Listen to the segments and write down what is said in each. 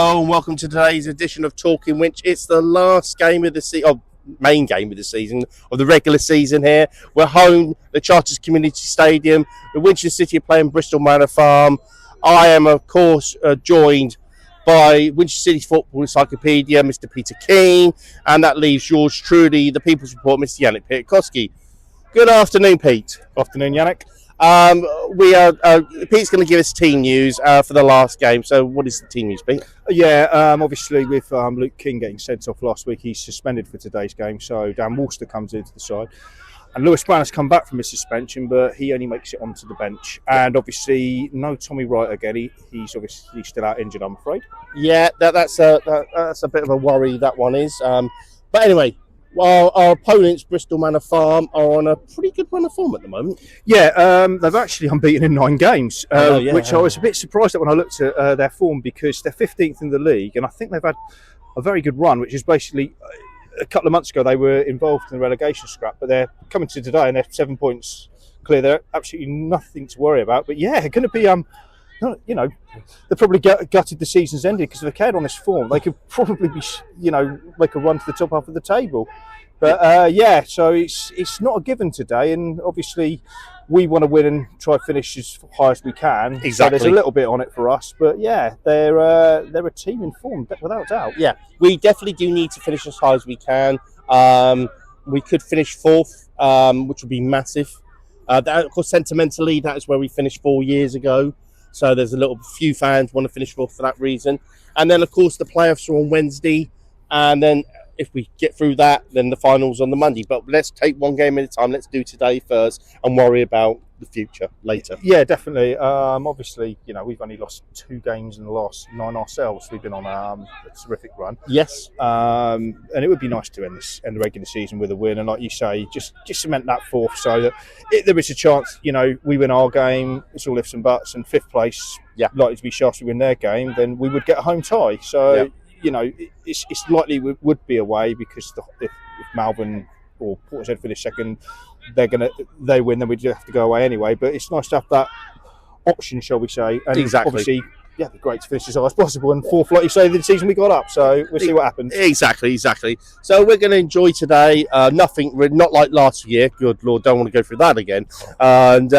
Hello and welcome to today's edition of Talking Winch. It's the last game of the season, main game of the season, of the regular season here. We're home, the Charters Community Stadium. The Winchester City are playing Bristol Manor Farm. I am, of course, joined by Winchester City Football Encyclopedia, Mr. Peter Keane, and that leaves yours truly, the People's Report, Mr. Yannick Piatkowski. Good afternoon, Pete. Afternoon, Yannick. Pete's going to give us team news for the last game. So, what is the team news, Pete? Obviously, with Luke Keane getting sent off last week, he's suspended for today's game. So, Dan Bradshaw comes into the side. And Lewis Brown has come back from his suspension, but he only makes it onto the bench. And obviously, no Tommy Wright again. He's obviously still out injured, I'm afraid. Yeah, that's a bit of a worry, that one is. But anyway, while our opponents, Bristol Manor Farm, are on a pretty good run of form at the moment. Yeah, they've actually unbeaten in 9 games, which I was a bit surprised at when I looked at their form, because they're 15th in the league, and I think they've had a very good run, which is basically, a couple of months ago they were involved in the relegation scrap, but they're coming to today and they're 7 points clear. They're absolutely nothing to worry about. But yeah, going to be, they probably gutted the season's ended, because if they carried on this form, they could probably be, make a run to the top half of the table. But so it's not a given today, and obviously we want to win and try to finish as high as we can. Exactly. So there's a little bit on it for us, but yeah, they're a team in form without doubt. Yeah, we definitely do need to finish as high as we can. We could finish 4th, which would be massive. That, of course, sentimentally, that is where we finished 4 years ago. So there's a few fans want to finish 4th for that reason. And then, of course, the playoffs are on Wednesday, and then if we get through that, then the finals on the Monday. But let's take one game at a time. Let's do today first and worry about the future later. Yeah, definitely. Obviously, we've only lost 2 games in the last 9 ourselves. We've been on a terrific run. Yes. And it would be nice to end the regular season with a win. And like you say, just cement that 4th, so that there is a chance, we win our game, it's all ifs and buts, and 5th place, likely to be Shaftesbury win their game, then we would get a home tie. So, it's likely it would be away, because if Malvern or Portishead finish second, they win, then we'd have to go away anyway. But it's nice to have that option, shall we say? And exactly. Obviously, it'd be great to finish as high as possible. And 4th, like you say, the season we got up. So we'll see what happens. Exactly. So we're going to enjoy today. Nothing, not like last year. Good Lord, don't want to go through that again. And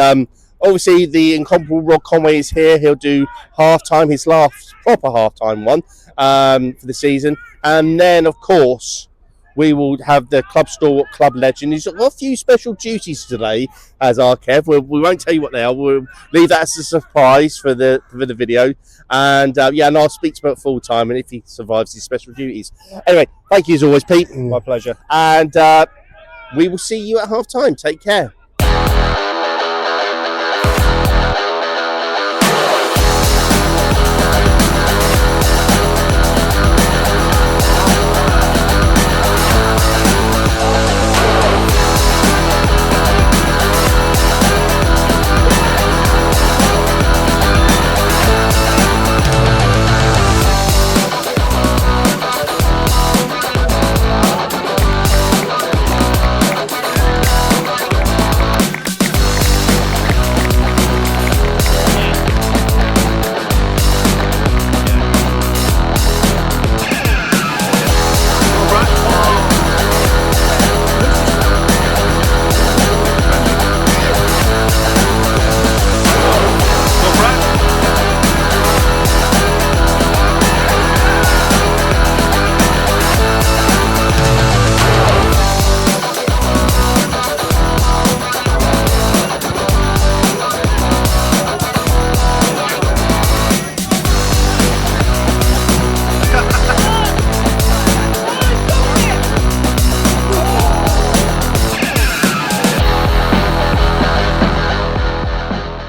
obviously, the incomparable Rod Conway is here. He'll do half-time, his last proper half-time one for the season. And then, of course, we will have the club stalwart, club legend. He's got a few special duties today as our Kev. We won't tell you what they are. We'll leave that as a surprise for the video. And and I'll speak to him at full time, and if he survives his special duties. Anyway, thank you as always, Pete. My pleasure. And we will see you at half-time. Take care.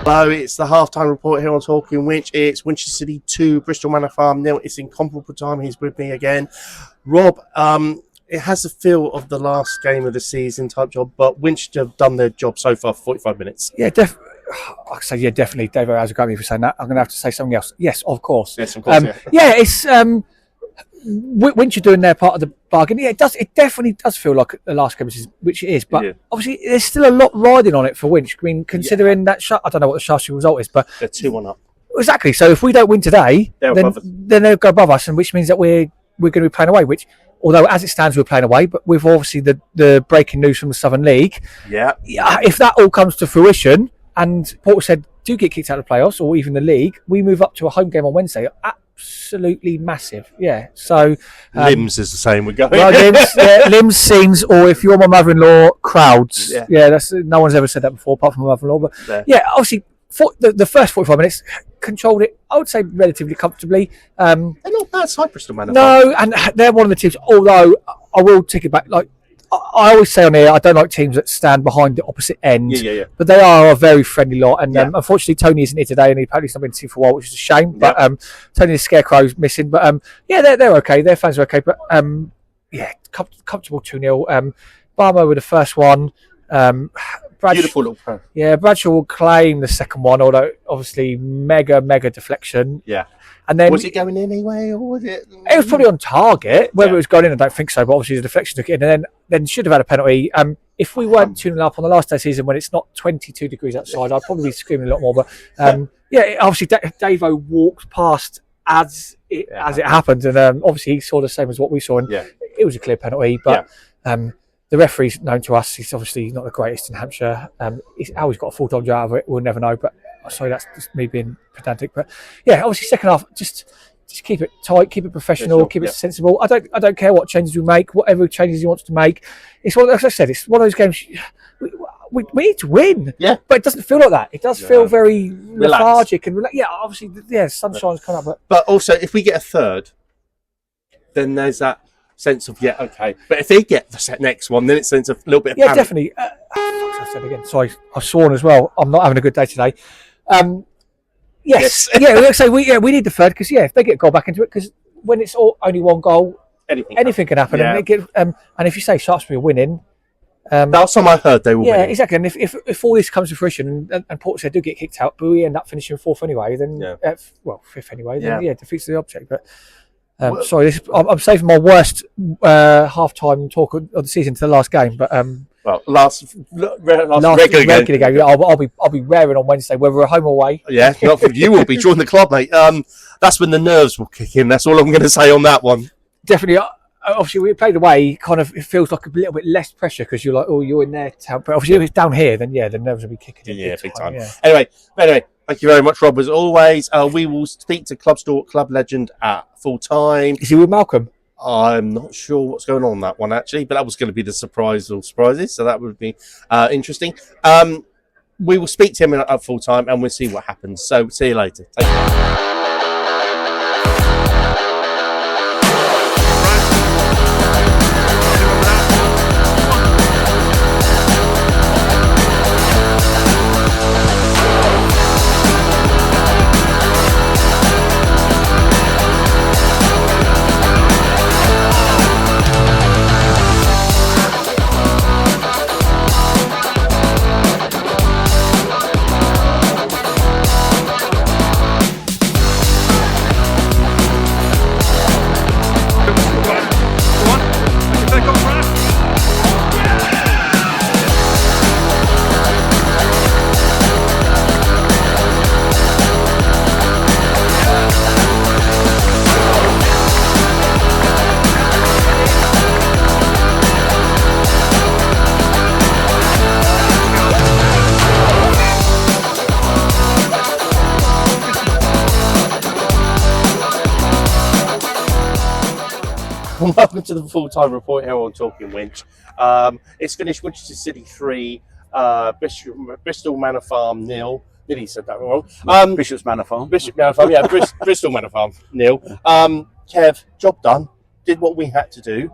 Hello, it's the half-time report here on Talking Winch. It's Winchester City 2, Bristol Manor Farm 0. It's incomparable time. He's with me again. Rob, it has the feel of the last game of the season type job, but Winchester have done their job so far for 45 minutes. Yeah, definitely. Dave has a great me for saying that. I'm going to have to say something else. Yes, of course. Yes, of course. It's Winchester doing their part of the bargain. Yeah, it definitely does feel like the last game, which it is. But obviously, there's still a lot riding on it for Winch. I mean, considering that I don't know what the Shaftesbury result is, but they're 2-1 up. Exactly. So if we don't win today, They're then above us. they'll go above us, and which means that we're going to be playing away. Which, although as it stands, we're playing away, but with obviously the breaking news from the Southern League, Yeah. if that all comes to fruition, and Portishead do get kicked out of the playoffs or even the league, we move up to a home game on Wednesday. Absolutely massive. Yeah. So Limbs is the same. We're going. well, limbs, scenes, or if you're my mother-in-law, crowds. Yeah, that's no one's ever said that before, apart from my mother-in-law. But yeah, obviously, for the first 45 minutes controlled it. I would say relatively comfortably. They're not bad side, Bristol Manor Farm. No, and they're one of the teams. Although I will take it back. Like I always say on here, I don't like teams that stand behind the opposite end. Yeah. But they are a very friendly lot. And unfortunately, Tony isn't here today, and he apparently not been seen for a while, which is a shame. But Tony the Scarecrow's missing. But yeah, they're okay. Their fans are okay. But yeah, comfortable 2-0. Balmer with the first one. Beautiful little pro. Yeah, Bradshaw will claim the second one, although obviously mega deflection. Yeah. And then was it going in anyway, or was it? It was probably on target. Whether it was going in, I don't think so. But obviously the deflection took it in, and then should have had a penalty. If we weren't 2-0 up on the last day of the season when it's not 22 degrees outside, I'd probably be screaming a lot more. But yeah, obviously Davo walked past as it happened, and obviously he saw the same as what we saw, and it was a clear penalty. But the referee's known to us. He's obviously not the greatest in Hampshire. How he's got a full-time job out of it, we'll never know. But sorry, that's just me being pedantic. But yeah, obviously second half, just keep it tight, keep it professional, keep it sensible. I don't care what changes we make, whatever changes he wants to make. It's one, as I said, it's one of those games. We need to win, but it doesn't feel like that. It does feel very lethargic and obviously, sunshine's coming up. But also, if we get a third, then there's that sense of okay. But if they get the next one, then it sends a little bit of panic. Definitely. I said again. Sorry, I've sworn as well. I'm not having a good day today. Yes. So we need the third because if they get a goal back into it, because when it's only one goal, anything can happen. And if you say Shaftesbury are winning, last time I heard they were winning. Yeah, exactly. And if all this comes to fruition and Portishead do get kicked out, but we end up finishing fourth anyway, then fifth anyway, then defeats the object. But sorry, I'm saving my worst half-time talk of the season to the last game, but. Last regular game. I'll be raring on Wednesday, whether we're home or away. Yeah, you will be joining the club, mate. That's when the nerves will kick in. That's all I'm going to say on that one. Definitely. Obviously, we played away. Kind of, it feels like a little bit less pressure because you're like, you're in there. But obviously, if it's down here, then the nerves will be kicking in. Yeah, big time. Yeah. Anyway, thank you very much, Rob. As always, we will speak to Club Store Club Legend at full time. Is he with Malcolm? I'm not sure what's going on that one actually, but that was going to be the surprise of surprises, so that would be interesting. We will speak to him at full time and we'll see what happens. So see you later. Take care. Welcome to the full-time report here on Talking Winch. It's finished Winchester City 3, Bristol Manor Farm 0. Nearly said that wrong. Bishop's Manor Farm. Bristol Manor Farm 0. Kev, job done. Did what we had to do.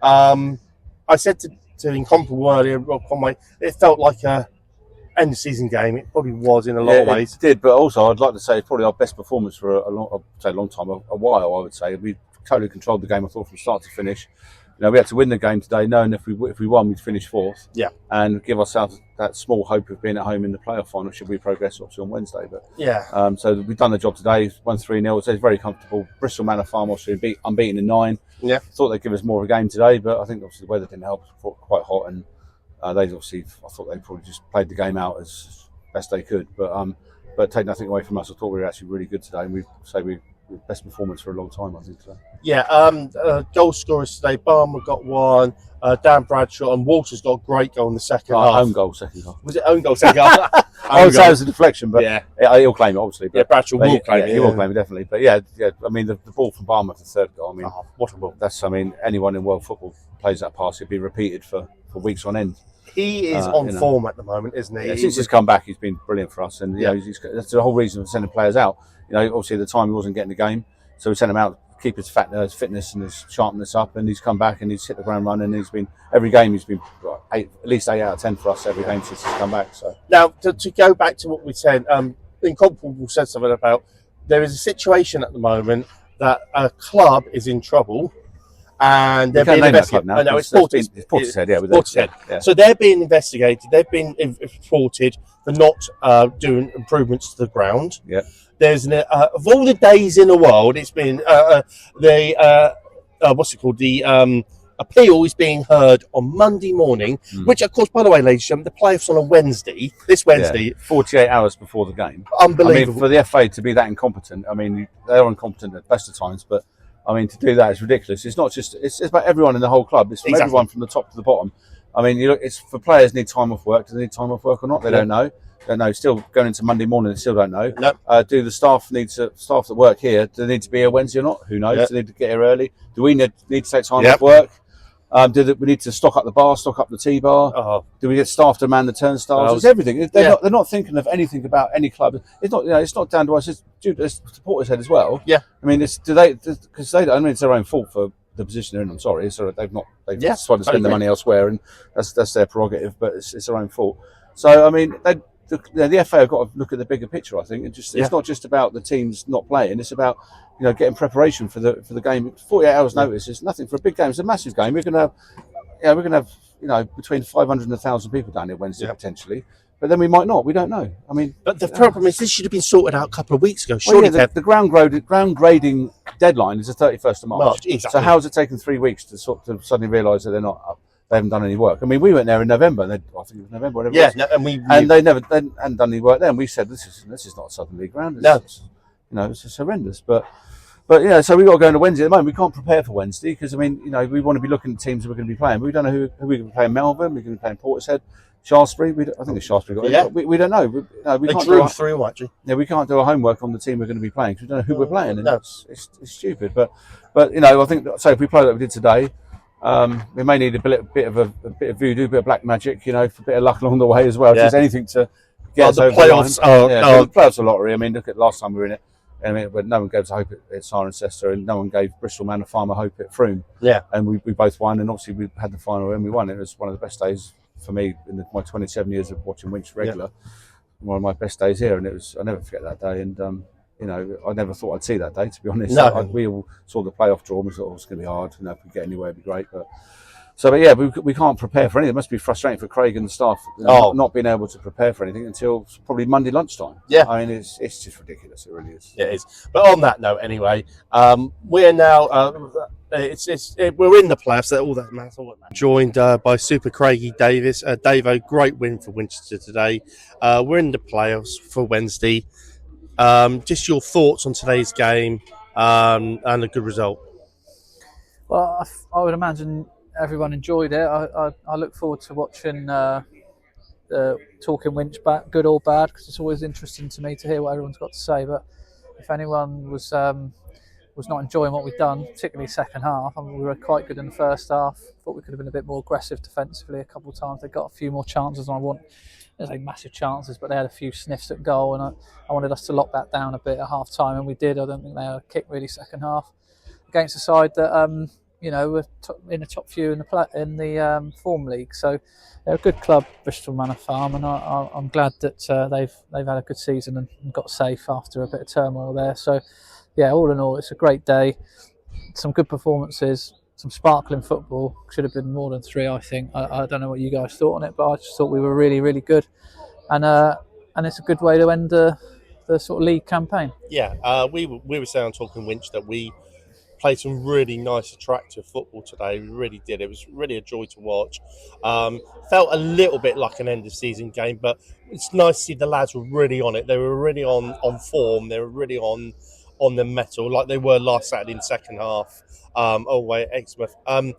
I said to Incomparable earlier, Rob Conway, it felt like a end of season game. It probably was in a lot of ways. It did, but also I'd like to say it's probably our best performance for a long time, a while. I would say we totally controlled the game. I thought from start to finish. We had to win the game today, knowing if we won, we'd finish fourth. Yeah, and give ourselves that small hope of being at home in the playoff final. Should we progress obviously on Wednesday? But so we've done the job today. Won 3-0. It's very comfortable. Bristol Manor Farm obviously unbeaten in 9. Yeah, thought they'd give us more of a game today, but I think obviously the weather didn't help. It was quite hot, and I thought they probably just played the game out as best they could. But but take nothing away from us. I thought we were actually really good today, and we best performance for a long time, I think. Today. Yeah, goal scorers today. Balmer got one. Dan Bradshaw and Walters got a great goal in the second half. Own goal, second half. Was it own goal second half? I would say it was a deflection, but yeah, he'll claim it, obviously. But, Bradshaw will claim it. He will claim it, definitely. But yeah. I mean, the ball from Balmer for the third goal. I mean, what a ball! Anyone in world football plays that pass, it'd be repeated for weeks on end. He is on form at the moment, isn't he? Yeah, since he's come back, he's been brilliant for us, and that's the whole reason for sending players out. Obviously at the time he wasn't getting the game, so we sent him out to keep his fitness and his sharpness up, and he's come back and he's hit the ground running. He's been every game. He's been at least 8 out of 10 for us every game since he's come back. So now to go back to what we said, Incomparable said something about there is a situation at the moment that a club is in trouble. And they're being investigated. No, it's Portishead, yeah. Portishead. Yeah. So they're being investigated. They've been reported for not doing improvements to the ground. Yeah. There's of all the days in the world, it's been what's it called? The appeal is being heard on Monday morning, which, of course, by the way, ladies and gentlemen, the playoffs on a Wednesday. This Wednesday, 48 hours before the game. Unbelievable. I mean, for the FA to be that incompetent. I mean, they're incompetent at the best of times, but. I mean, to do that is ridiculous. It's not just, it's about everyone in the whole club. It's from everyone from the top to the bottom. I mean, it's for players need time off work. Do they need time off work or not? They don't know. Still going into Monday morning, they still don't know. No. Do the staff that work here, do they need to be here Wednesday or not? Who knows? Do they need to get here early? Do we need to take time off work? We need to stock up the bar, stock up the T-bar? Do we get staff to man the turnstiles? It's everything. They're not thinking of anything about any club. It's not. It's not down to us. It's due to supporters' head as well. Yeah. I mean, it's their own fault for the position they're in. I'm sorry. So they've decided to spend the money elsewhere, and that's their prerogative. But it's their own fault. So I mean, the FA have got to look at the bigger picture. I think it's not just about the teams not playing. It's about getting preparation for the game. 48 hours notice is nothing for a big game. It's a massive game. We're going to have between 500 and 1,000 people down here Wednesday potentially. But then we might not. We don't know. I mean, but the problem is this should have been sorted out a couple of weeks ago. Surely the ground grading deadline is the 31st of March. Exactly. So how has it taken 3 weeks to suddenly realise that they're not up? They haven't done any work. I mean, we went there in November. I think it was November. Whatever it was. And they hadn't done any work then. We said this is not Southern League ground. It's just horrendous. But so we've got to go into Wednesday at the moment. We can't prepare for Wednesday because we want to be looking at teams that we're going to be playing. But we don't know who we're going to be playing. Melbourne. We're going to be playing Portishead, Shaftesbury. I think it's Shaftesbury. We don't know. We can't drew 3 actually. Yeah, we can't do our homework on the team we're going to be playing because we don't know who we're playing. And it's stupid. But I think so. If we play like we did today. We may need a bit of voodoo, a bit of black magic, for a bit of luck along the way as well. If there's anything to get us over the playoffs. The playoffs are lottery. I mean, look at last time we were in it. I mean, no one gave us hope at Cirencester, and no one gave Bristol Manor Farm a hope at Frome. Yeah, and we both won, and obviously we had the final and we won. It was one of the best days for me in my 27 years of watching Winch regular. One of my best days here, and I'll never forget that day. And I never thought I'd see that day, to be honest. No. We all saw the playoff draw and we thought, it's going to be hard. If we get anywhere, it'd be great. But we can't prepare for anything. It must be frustrating for Craig and the staff not being able to prepare for anything until probably Monday lunchtime. Yeah. I mean, it's just ridiculous. It really is. It is. But on that note, anyway, we're now... we're in the playoffs. So all that matters. Joined by Super Craigie Davis. Davo, great win for Winchester today. We're in the playoffs for Wednesday. Just your thoughts on today's game and a good result. Well, I would imagine everyone enjoyed it. I look forward to watching Talking Winch back, good or bad, because it's always interesting to me to hear what everyone's got to say. But if anyone was not enjoying what we've done, particularly second half, I mean, we were quite good in the first half. Thought we could have been a bit more aggressive defensively a couple of times. They got a few more chances, and there's like massive chances, but they had a few sniffs at goal, and I wanted us to lock that down a bit at half time, and we did. I don't think they had a kick really second half against a side that we're in the top few in the form league. So they're a good club, Bristol Manor Farm, and I'm glad that they've had a good season and got safe after a bit of turmoil there. So yeah, all in all, it's a great day. Some good performances. Some sparkling football. Should have been more than 3, I think. I don't know what you guys thought on it, but I just thought we were really, really good, and it's a good way to end the sort of league campaign. Yeah, we were saying on Talking Winch that we played some really nice, attractive football today. We really did. It was really a joy to watch. Felt a little bit like an end of season game, but it's nice to see the lads were really on it. They were really on form. They were really on the metal, like they were last Saturday in the second half. Away at Exmouth. I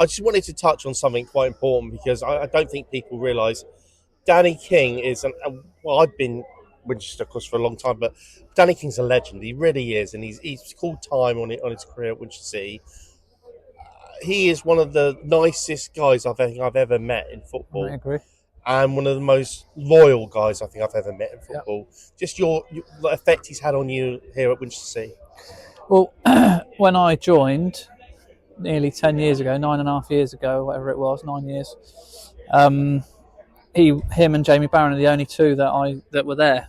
just wanted to touch on something quite important because I don't think people realise Danny King is well, I've been Winchester, of course, for a long time, but Danny King's a legend. He really is, and he's called time on his career at Winchester City. He is one of the nicest guys I think I've ever met in football. I agree. And one of the most loyal guys I think I've ever met in football. Yep. Just the effect he's had on you here at Winchester City. Well, when I joined nearly 10 years ago, 9.5 years ago, whatever it was, 9 years, him and Jamie Barron are the only two that were there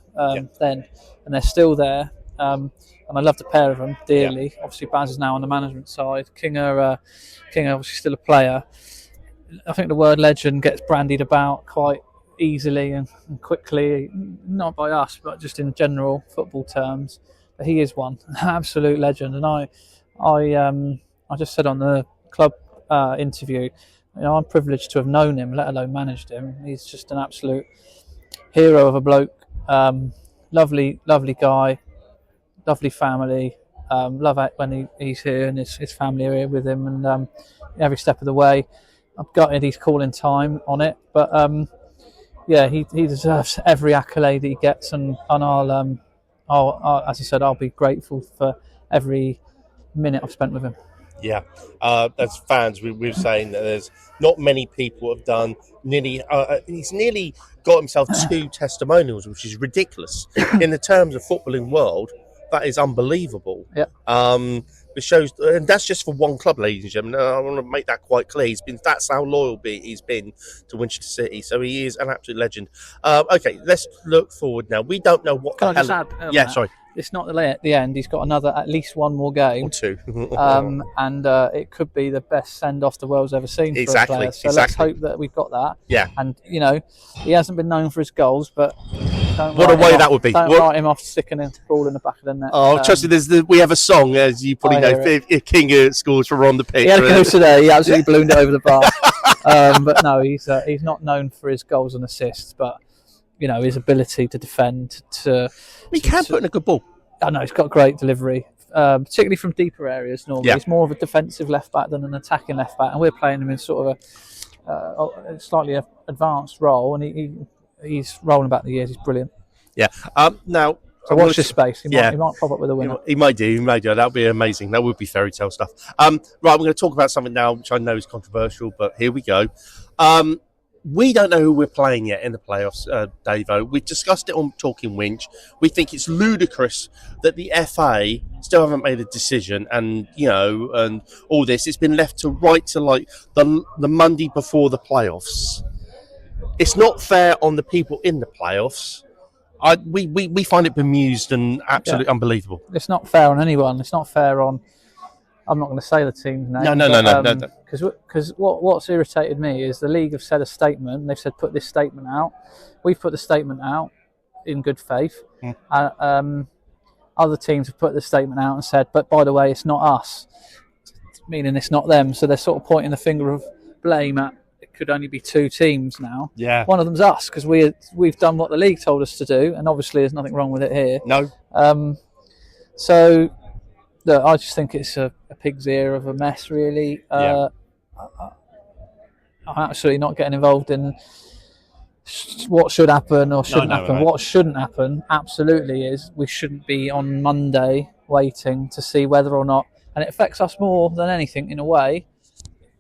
then, and they're still there. And I love the pair of them dearly. Yeah. Obviously, Baz is now on the management side. King obviously still a player. I think the word legend gets bandied about quite easily and quickly, not by us, but just in general football terms. But he is one, an absolute legend. And I just said on the club interview, I'm privileged to have known him, let alone managed him. He's just an absolute hero of a bloke. Lovely guy, lovely family. Love it when he's here and his family are here with him, and every step of the way. I've gutted he's calling time on it, but he deserves every accolade that he gets, and I'll, as I said, I'll be grateful for every minute I've spent with him. Yeah, as fans, we're saying that there's not many people have done nearly. He's nearly got himself 2 testimonials, which is ridiculous in the terms of footballing world. That is unbelievable. Yeah. It shows, and that's just for one club, ladies and gentlemen. I want to make that quite clear. That's how loyal he's been to Winchester City. So he is an absolute legend. Okay, let's look forward now. We don't know what. Can I just add? Yeah, sorry. It's not the end. He's got at least one more game. Or 2. And it could be the best send-off the world's ever seen for a player. So let's hope that we've got that. Yeah. And, he hasn't been known for his goals, but what a way that would be. Don't write him off sticking a ball in the back of the net. Oh, trust me, we have a song, as you probably know, if King scores for on the pitch. He had a go today. He absolutely ballooned it over the bar. But no, he's not known for his goals and assists, but his ability to defend. He can put in a good ball. I know he's got great delivery, particularly from deeper areas. Normally, He's more of a defensive left back than an attacking left back, and we're playing him in sort of a slightly advanced role, and he's rolling back the years. He's brilliant. Yeah. Now, so watch this space. He might pop up with a winner. He might do. That would be amazing. That would be fairy tale stuff. Right, we're going to talk about something now, which I know is controversial, but here we go. We don't know who we're playing yet in the playoffs, Davo. We've discussed it on Talking Winch. We think it's ludicrous that the FA still haven't made a decision, and and all this. It's been left to the Monday before the playoffs. It's not fair on the people in the playoffs. We find it bemused and absolutely unbelievable. It's not fair on anyone. It's not fair on. I'm not going to say the team's name. No. Because what's irritated me is the league have said a statement. They've said put this statement out. We've put the statement out in good faith. Other teams have put the statement out and said, but by the way, it's not us, meaning it's not them. So they're sort of pointing the finger of blame at. It could only be 2 teams now. Yeah. One of them's us because we've done what the league told us to do, and obviously there's nothing wrong with it here. No. So. Look, I just think it's a pig's ear of a mess, really. I'm absolutely not getting involved in what should happen or shouldn't happen. Right. What shouldn't happen, absolutely, is we shouldn't be on Monday waiting to see whether or not, and it affects us more than anything in a way.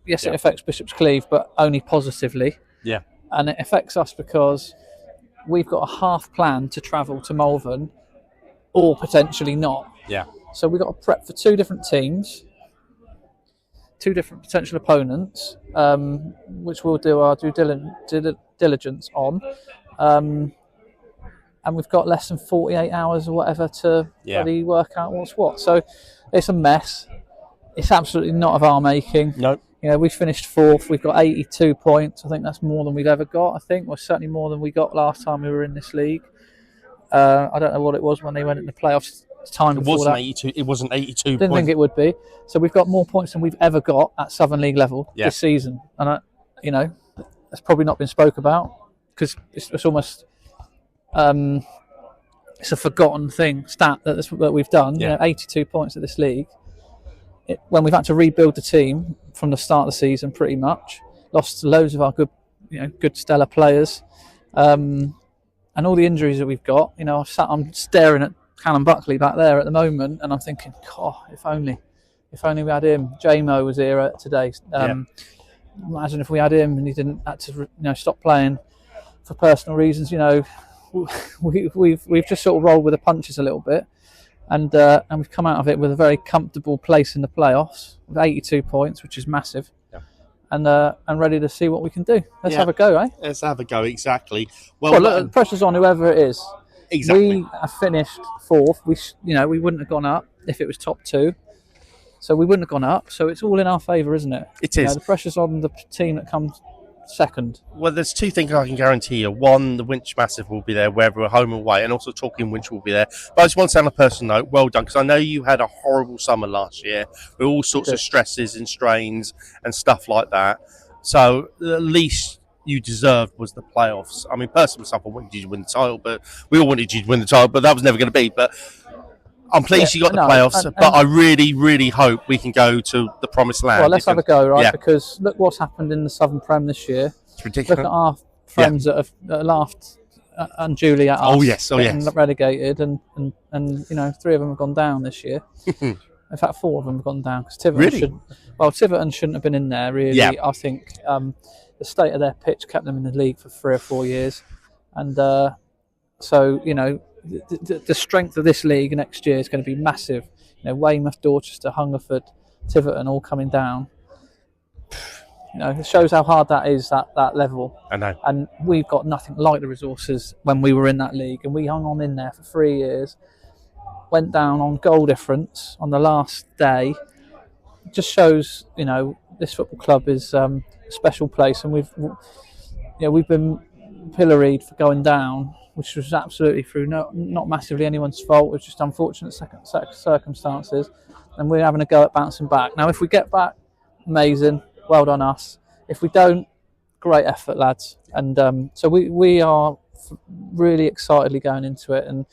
Yes, it affects Bishop's Cleeve, but only positively. Yeah. And it affects us because we've got a half plan to travel to Malvern, or potentially not. Yeah. So we've got to prep for 2 different teams, 2 different potential opponents, which we'll do our due diligence on. And we've got less than 48 hours or whatever to really work out what's what. So it's a mess. It's absolutely not of our making. No. We finished 4th. We've got 82 points. I think that's more than we've ever got. I think, well, certainly more than we got last time we were in this league. I don't know what it was when they went into playoffs time It before wasn't that. 82. It wasn't 82 Didn't points. think it would be. So we've got more points than we've ever got at Southern League level Yeah. this season, and that's probably not been spoke about because it's almost it's a forgotten stat that we've done. Yeah. 82 points at this league. When we've had to rebuild the team from the start of the season, pretty much lost loads of our good stellar players, and all the injuries that we've got. I'm staring at Callum Buckley back there at the moment, and I'm thinking, God, if only we had him. J-Mo was here today. Imagine if we had him and he didn't have to stop playing for personal reasons. We've just sort of rolled with the punches a little bit, and we've come out of it with a very comfortable place in the playoffs with 82 points, which is massive. Yeah. And ready to see what we can do. Let's have a go, eh? Let's have a go. Exactly. Well, look, the pressure's on whoever it is. Exactly. We have finished fourth. We wouldn't have gone up if it was top two. So we wouldn't have gone up. So it's all in our favour, isn't it? It is. The pressure's on the team that comes second. Well, there's two things I can guarantee you. One, the Winch Massive will be there, whether we're home or away, and also Talking Winch will be there. But I just want to say on a personal note, well done, because I know you had a horrible summer last year with all sorts of stresses and strains and stuff like that. So at least you deserved was the playoffs. I mean, personally, myself, I wanted you to win the title, but we all wanted you to win the title, but that was never going to be. But I'm pleased you got the playoffs, but I really, really hope we can go to the promised land. Well, let's have a go, right? Yeah. Because look what's happened in the Southern Prem this year. It's ridiculous. Look at our friends that have laughed unduly at us. Getting relegated, and 3 of them have gone down this year. In fact, 4 of them have gone down because Tiverton shouldn't have been in there. Really, Yeah. I think the state of their pitch kept them in the league for 3 or 4 years, and so the strength of this league next year is going to be massive. Weymouth, Dorchester, Hungerford, Tiverton all coming down. It shows how hard that is at that level. I know. And we've got nothing like the resources when we were in that league, and we hung on in there for 3 years. Went down on goal difference on the last day. It just shows, this football club is a special place, and we've been pilloried for going down, which was absolutely through not massively anyone's fault. It was just unfortunate circumstances, and we're having a go at bouncing back. Now, if we get back, amazing, well done us. If we don't, great effort, lads. And so we are really excitedly going into it, and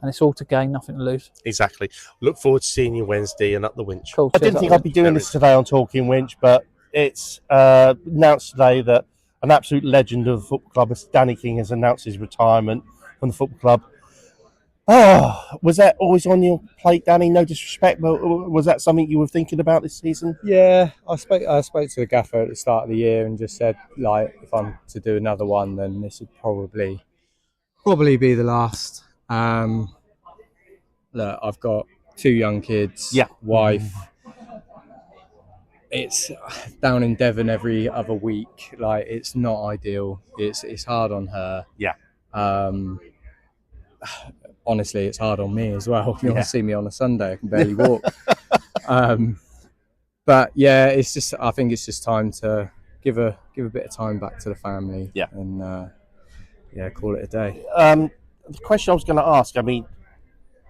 it's all to gain, nothing to lose. Exactly. Look forward to seeing you Wednesday and up the Winch. Cool. I didn't think I'd be doing this today on Talking Winch, but it's announced today that an absolute legend of the football club, Danny King, has announced his retirement from the football club. Oh, was that always on your plate, Danny? No disrespect, but was that something you were thinking about this season? Yeah, I spoke to the gaffer at the start of the year and just said, if I'm to do another one, then this would probably be the last. Look, I've got 2 young kids, wife. It's down in Devon every other week. It's not ideal. It's hard on her. Yeah. Honestly, it's hard on me as well. If you want to see me on a Sunday, I can barely walk. But yeah, it's just. I think it's just time to give a bit of time back to the family. Yeah. And call it a day. The question I was going to ask, I mean,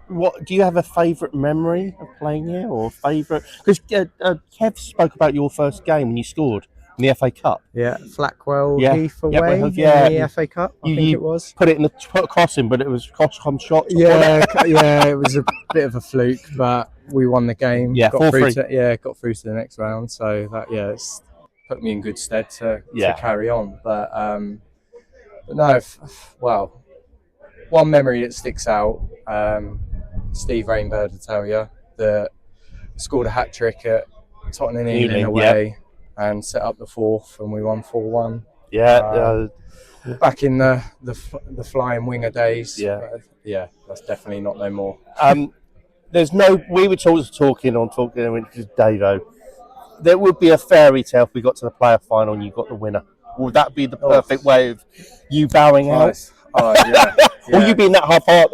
what do you have a favourite memory of playing here, or favourite? Because Kev spoke about your first game when you scored in the FA Cup. Yeah, Flackwell Heath away in the FA Cup. I think it was. Put it in the crossing, but it was cross-com shot. Yeah, it was a bit of a fluke, but we won the game. Yeah, got through to the next round. So it's put me in good stead to carry on. But no, one memory that sticks out. Steve Rainbird will tell you that scored a hat trick at Tottenham Ealing away and set up the 4th, and we won 4-1. Back in the flying winger days. That's definitely not no more. We were talking with Davo. There would be a fairy tale if we got to the playoff final and you got the winner. Would that be the perfect way of you bowing out? Oh, yeah. Or you being that half out?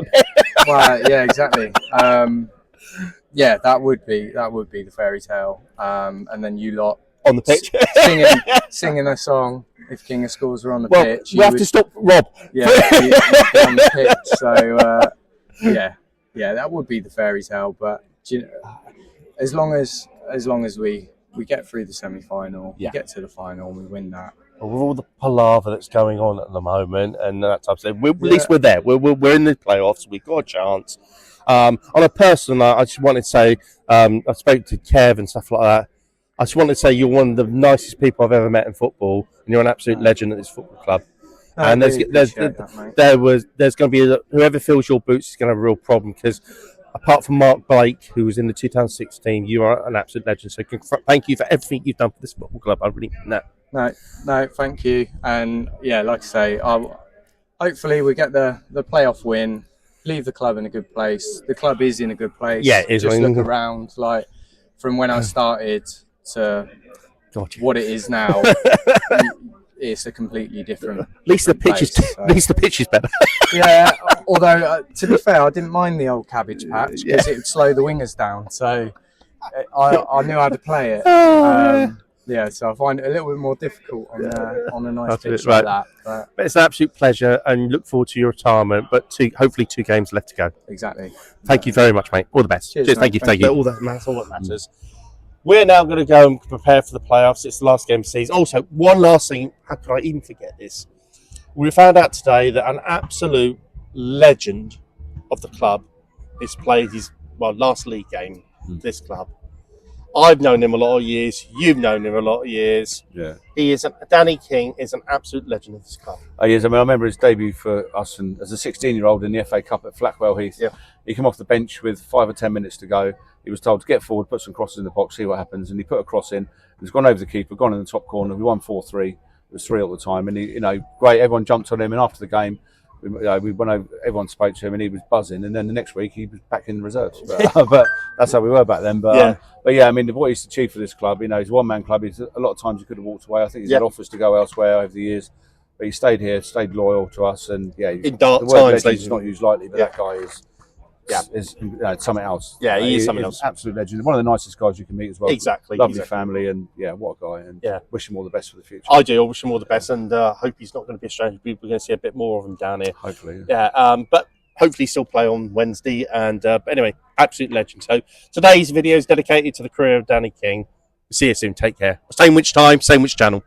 Well, yeah, exactly. That would be the fairy tale. And then you lot on the pitch singing a song. If King of Schools were on the pitch, we have to stop Rob. Yeah, you'd be on the pitch. So yeah, that would be the fairy tale. But do you know, as long as we get through the semi-final, we get to the final, and we win that. With all the palaver that's going on at the moment, and that type of thing, at least we're there. We're in the playoffs. We've got a chance. On a personal note, I just wanted to say, I spoke to Kev and stuff like that. I just wanted to say you're one of the nicest people I've ever met in football, and you're an absolute legend at this football club. No, And there's going to be whoever fills your boots is going to have a real problem, because apart from Mark Blake, who was in the 2016, you are an absolute legend. So thank you for everything you've done for this football club. I really mean that. No, thank you. And yeah, like I say, hopefully we get the playoff win, leave the club in a good place. The club is in a good place. Yeah, it is. Just look around, like from when I started to what it is now. It's a completely different. At least the pitch is better. Yeah, although to be fair, I didn't mind the old cabbage patch because it would slow the wingers down. So I knew how to play it. Yeah, so I find it a little bit more difficult on a nice pitch like that. But it's an absolute pleasure, and look forward to your retirement. But hopefully 2 games left to go. Exactly. Thank you very much, mate. All the best. Cheers, Thank you. All that matters. We're now going to go and prepare for the playoffs. It's the last game of the season. Also, one last thing. How could I even forget this? We found out today that an absolute legend of the club has played his last league game for this club. I've known him a lot of years. You've known him a lot of years. Yeah. Danny King is an absolute legend of this club. Oh, yes. I mean, I remember his debut for us and as a 16-year-old in the FA Cup at Flackwell Heath. Yeah. He came off the bench with 5 or 10 minutes to go. He was told to get forward, put some crosses in the box, see what happens. And he put a cross in. He's gone over the keeper, gone in the top corner. We won 4-3. It was 3 at the time. And, he, great. Everyone jumped on him. And after the game, we went over, everyone spoke to him and he was buzzing. And then the next week, he was back in the reserves. But that's how we were back then. But I mean, what he's achieved for this club, he's a one-man club. A lot of times he could have walked away. I think he's had offers to go elsewhere over the years. But he stayed here, stayed loyal to us. And, in dark times, he's not used lightly, but that guy is... is something else. Yeah, he is something else. Absolute legend. One of the nicest guys you can meet as well. Exactly. Lovely family, and what a guy. And wish him all the best for the future. I do. I wish him all the best, and hope he's not going to be a stranger. We're going to see a bit more of him down here. Hopefully. But hopefully still play on Wednesday. And but anyway, absolute legend. So today's video is dedicated to the career of Danny King. See you soon. Take care. Same which time, same which channel.